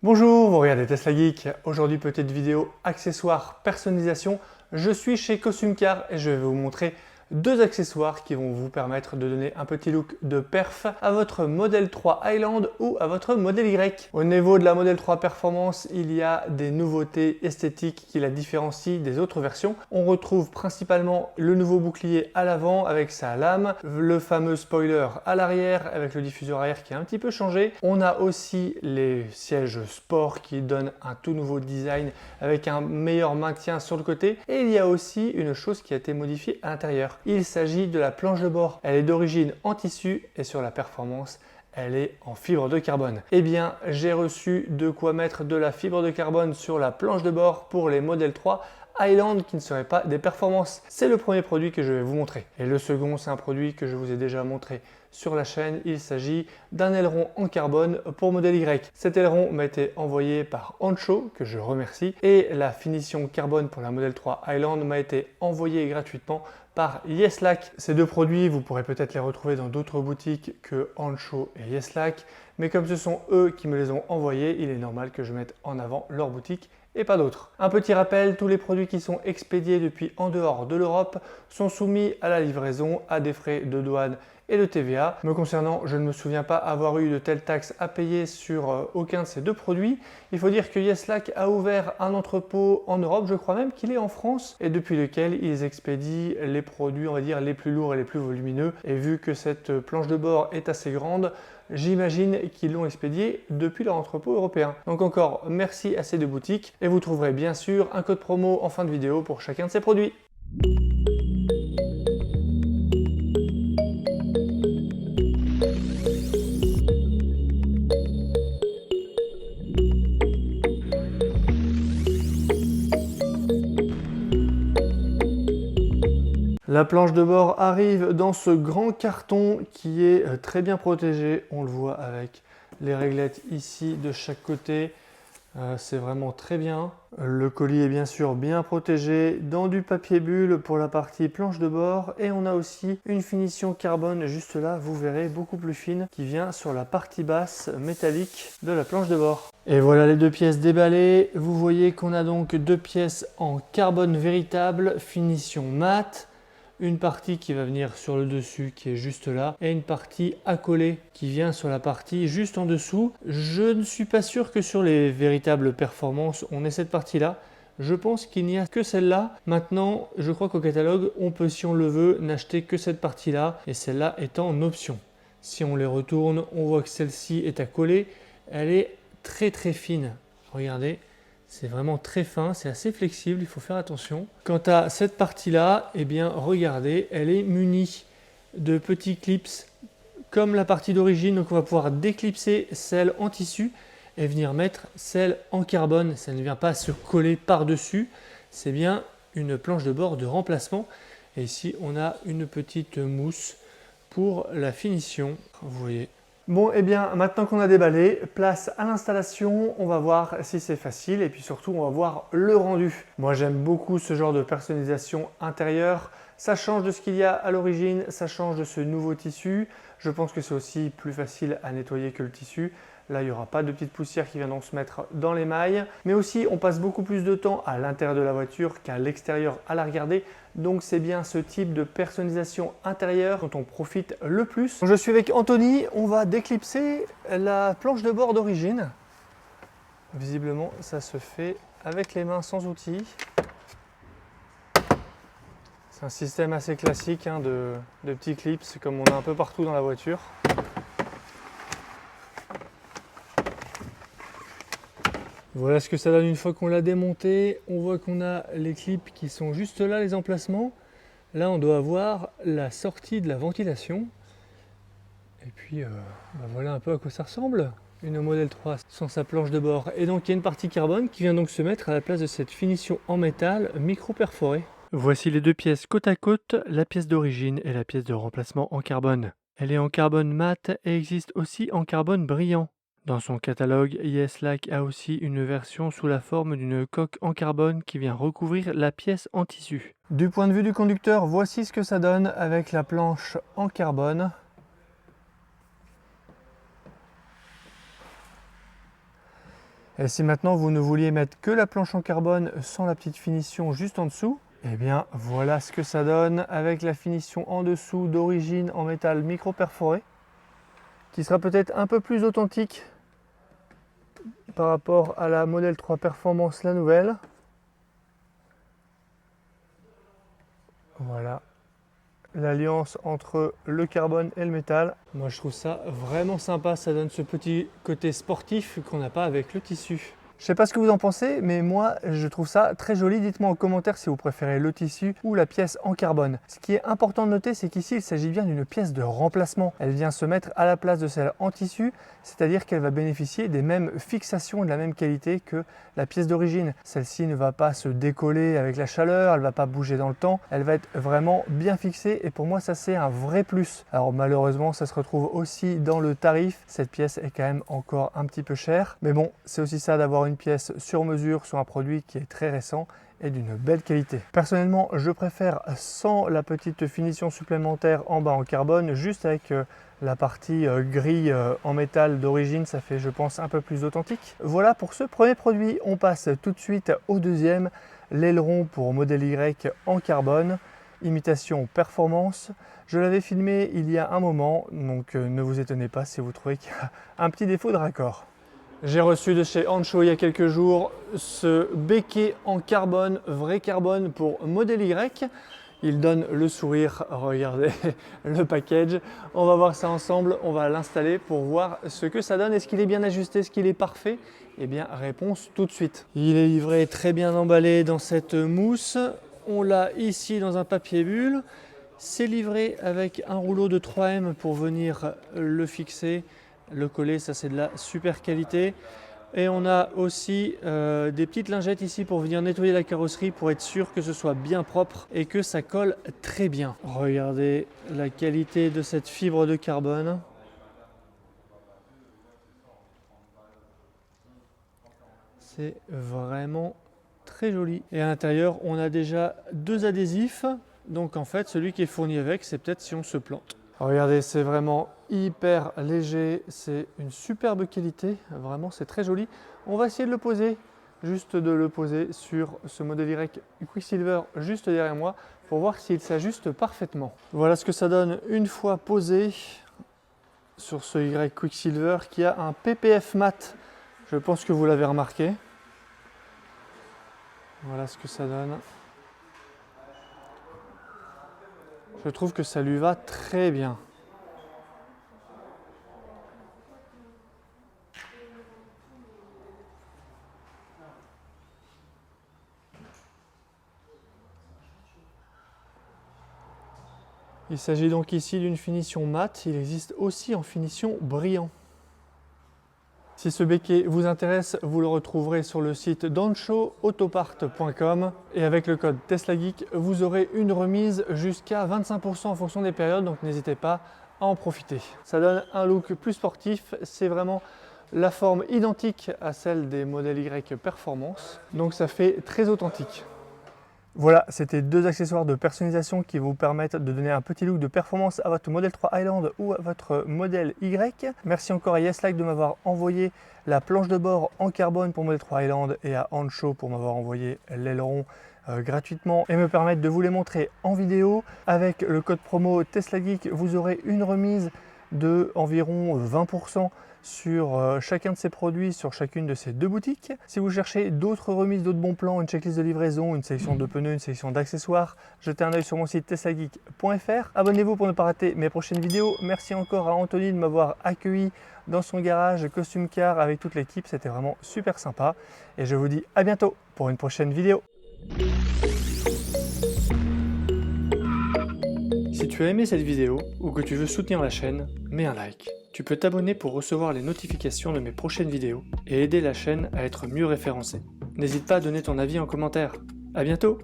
Bonjour, vous regardez Tesla Geek. Aujourd'hui, petite vidéo accessoires personnalisation. Je suis chez Costume Car et je vais vous montrer deux accessoires qui vont vous permettre de donner un petit look de perf à votre Model 3 Highland ou à votre Model Y. Au niveau de la Model 3 Performance, il y a des nouveautés esthétiques qui la différencient des autres versions. On retrouve principalement le nouveau bouclier à l'avant avec sa lame, le fameux spoiler à l'arrière avec le diffuseur arrière qui a un petit peu changé. On a aussi les sièges sport qui donnent un tout nouveau design avec un meilleur maintien sur le côté. Et il y a aussi une chose qui a été modifiée à l'intérieur. Il s'agit de la planche de bord. Elle est d'origine en tissu et sur la performance, elle est en fibre de carbone. Eh bien, j'ai reçu de quoi mettre de la fibre de carbone sur la planche de bord pour les Model 3 Highland qui ne seraient pas des performances. C'est le premier produit que je vais vous montrer. Et le second, c'est un produit que je vous ai déjà montré sur la chaîne. Il s'agit d'un aileron en carbone pour Model Y. Cet aileron m'a été envoyé par Ancho, que je remercie, et la finition carbone pour la Model 3 Highland m'a été envoyée gratuitement par Yeslac. Ces deux produits, vous pourrez peut-être les retrouver dans d'autres boutiques que Ancho et Yeslac, mais comme ce sont eux qui me les ont envoyés, il est normal que je mette en avant leur boutique et pas d'autres. Un petit rappel, tous les produits qui sont expédiés depuis en dehors de l'Europe sont soumis à la livraison, à des frais de douane et de TVA. Me concernant, je ne me souviens pas avoir eu de telle taxe à payer sur aucun de ces deux produits. Il faut dire que Yeslac a ouvert un entrepôt en Europe, je crois même qu'il est en France, et depuis lequel ils expédient les produits, on va dire, les plus lourds et les plus volumineux. Et vu que cette planche de bord est assez grande, j'imagine qu'ils l'ont expédié depuis leur entrepôt européen. Donc encore merci à ces deux boutiques et vous trouverez bien sûr un code promo en fin de vidéo pour chacun de ces produits. La planche de bord arrive dans ce grand carton qui est très bien protégé. On le voit avec les réglettes ici de chaque côté. C'est vraiment très bien. Le colis est bien sûr bien protégé dans du papier bulle pour la partie planche de bord. Et on a aussi une finition carbone juste là, vous verrez, beaucoup plus fine, qui vient sur la partie basse métallique de la planche de bord. Et voilà les deux pièces déballées. Vous voyez qu'on a donc deux pièces en carbone véritable, finition mat. Une partie qui va venir sur le dessus qui est juste là et une partie accolée qui vient sur la partie juste en dessous. Je ne suis pas sûr que sur les véritables performances on ait cette partie là. Je pense qu'il n'y a que celle-là. Maintenant, je crois qu'au catalogue, on peut, si on le veut, n'acheter que cette partie-là et celle-là étant en option. Si on les retourne, on voit que celle-ci est accolée. Elle est très très fine. Regardez. C'est vraiment très fin, c'est assez flexible, il faut faire attention. Quant à cette partie-là, eh bien regardez, elle est munie de petits clips comme la partie d'origine. Donc on va pouvoir déclipser celle en tissu et venir mettre celle en carbone. Ça ne vient pas se coller par-dessus, c'est bien une planche de bord de remplacement. Et ici on a une petite mousse pour la finition, vous voyez. Bon, et bien maintenant qu'on a déballé, place à l'installation, on va voir si c'est facile et puis surtout on va voir le rendu. Moi j'aime beaucoup ce genre de personnalisation intérieure, ça change de ce qu'il y a à l'origine, ça change de ce nouveau tissu. Je pense que c'est aussi plus facile à nettoyer que le tissu. Là, il n'y aura pas de petites poussières qui viendront se mettre dans les mailles. Mais aussi, on passe beaucoup plus de temps à l'intérieur de la voiture qu'à l'extérieur à la regarder. Donc, c'est bien ce type de personnalisation intérieure dont on profite le plus. Je suis avec Anthony. On va déclipser la planche de bord d'origine. Visiblement, ça se fait avec les mains sans outils. C'est un système assez classique de petits clips, comme on a un peu partout dans la voiture. Voilà ce que ça donne une fois qu'on l'a démonté. On voit qu'on a les clips qui sont juste là, les emplacements. Là, on doit avoir la sortie de la ventilation. Et puis, voilà un peu à quoi ça ressemble. Une Model 3 sans sa planche de bord. Et donc, il y a une partie carbone qui vient donc se mettre à la place de cette finition en métal micro-perforée. Voici les deux pièces côte à côte, la pièce d'origine et la pièce de remplacement en carbone. Elle est en carbone mat et existe aussi en carbone brillant. Dans son catalogue, Yeslac a aussi une version sous la forme d'une coque en carbone qui vient recouvrir la pièce en tissu. Du point de vue du conducteur, voici ce que ça donne avec la planche en carbone. Et si maintenant vous ne vouliez mettre que la planche en carbone sans la petite finition juste en dessous, eh bien voilà ce que ça donne avec la finition en dessous d'origine en métal micro perforé, qui sera peut-être un peu plus authentique par rapport à la Model 3 Performance, la nouvelle. Voilà l'alliance entre le carbone et le métal. Moi je trouve ça vraiment sympa, ça donne ce petit côté sportif qu'on n'a pas avec le tissu. Je sais pas ce que vous en pensez, mais moi je trouve ça très joli. Dites-moi en commentaire si vous préférez le tissu ou la pièce en carbone. Ce qui est important de noter, c'est qu'ici il s'agit bien d'une pièce de remplacement. Elle vient se mettre à la place de celle en tissu, c'est-à-dire qu'elle va bénéficier des mêmes fixations et de la même qualité que la pièce d'origine. Celle-ci ne va pas se décoller avec la chaleur, elle ne va pas bouger dans le temps, elle va être vraiment bien fixée et pour moi ça c'est un vrai plus. Alors malheureusement ça se retrouve aussi dans le tarif, cette pièce est quand même encore un petit peu chère, mais bon c'est aussi ça d'avoir une pièce sur mesure sur un produit qui est très récent et d'une belle qualité. Personnellement, je préfère sans la petite finition supplémentaire en bas en carbone, juste avec la partie gris en métal d'origine, ça fait je pense un peu plus authentique. Voilà pour ce premier produit. On passe tout de suite au deuxième, l'aileron pour Model Y en carbone, imitation performance. Je l'avais filmé il y a un moment, donc ne vous étonnez pas si vous trouvez qu'il y a un petit défaut de raccord. J'ai reçu de chez Ancho il y a quelques jours ce béquet en carbone, vrai carbone pour Model Y. Il donne le sourire, regardez le package. On va voir ça ensemble, on va l'installer pour voir ce que ça donne. Est-ce qu'il est bien ajusté, est-ce qu'il est parfait? Eh bien, réponse tout de suite. Il est livré très bien emballé dans cette mousse. On l'a ici dans un papier bulle. C'est livré avec un rouleau de 3M pour venir le fixer. Le coller, ça c'est de la super qualité. Et on a aussi des petites lingettes ici pour venir nettoyer la carrosserie pour être sûr que ce soit bien propre et que ça colle très bien. Regardez la qualité de cette fibre de carbone. C'est vraiment très joli. Et à l'intérieur, on a déjà deux adhésifs. Donc en fait, celui qui est fourni avec, c'est peut-être si on se plante. Regardez, c'est vraiment hyper léger, c'est une superbe qualité, vraiment c'est très joli. On va essayer de le poser, juste de le poser sur ce Model Y Quicksilver juste derrière moi pour voir s'il s'ajuste parfaitement. Voilà ce que ça donne une fois posé sur ce Y Quicksilver qui a un PPF mat, je pense que vous l'avez remarqué. Voilà ce que ça donne. Je trouve que ça lui va très bien. Il s'agit donc ici d'une finition mat, il existe aussi en finition brillant. Si ce béquet vous intéresse, vous le retrouverez sur le site danchoautopart.com et avec le code TESLAGEEK, vous aurez une remise jusqu'à 25% en fonction des périodes, donc n'hésitez pas à en profiter. Ça donne un look plus sportif, c'est vraiment la forme identique à celle des Model Y Performance, donc ça fait très authentique. Voilà, c'était deux accessoires de personnalisation qui vous permettent de donner un petit look de performance à votre Model 3 Highland ou à votre Model Y. Merci encore à YesLike de m'avoir envoyé la planche de bord en carbone pour Model 3 Highland et à Ancho pour m'avoir envoyé l'aileron gratuitement et me permettre de vous les montrer en vidéo. Avec le code promo TESLAGEEK, vous aurez une remise de environ 20% sur chacun de ces produits, sur chacune de ces deux boutiques. Si vous cherchez d'autres remises, d'autres bons plans, une checklist de livraison, une sélection de pneus, une sélection d'accessoires, jetez un œil sur mon site teslageek.fr. Abonnez-vous pour ne pas rater mes prochaines vidéos. Merci encore à Anthony de m'avoir accueilli dans son garage Costume Car avec toute l'équipe, c'était vraiment super sympa. Et je vous dis à bientôt pour une prochaine vidéo. Si tu as aimé cette vidéo ou que tu veux soutenir la chaîne, mets un like. Tu peux t'abonner pour recevoir les notifications de mes prochaines vidéos et aider la chaîne à être mieux référencée. N'hésite pas à donner ton avis en commentaire. À bientôt!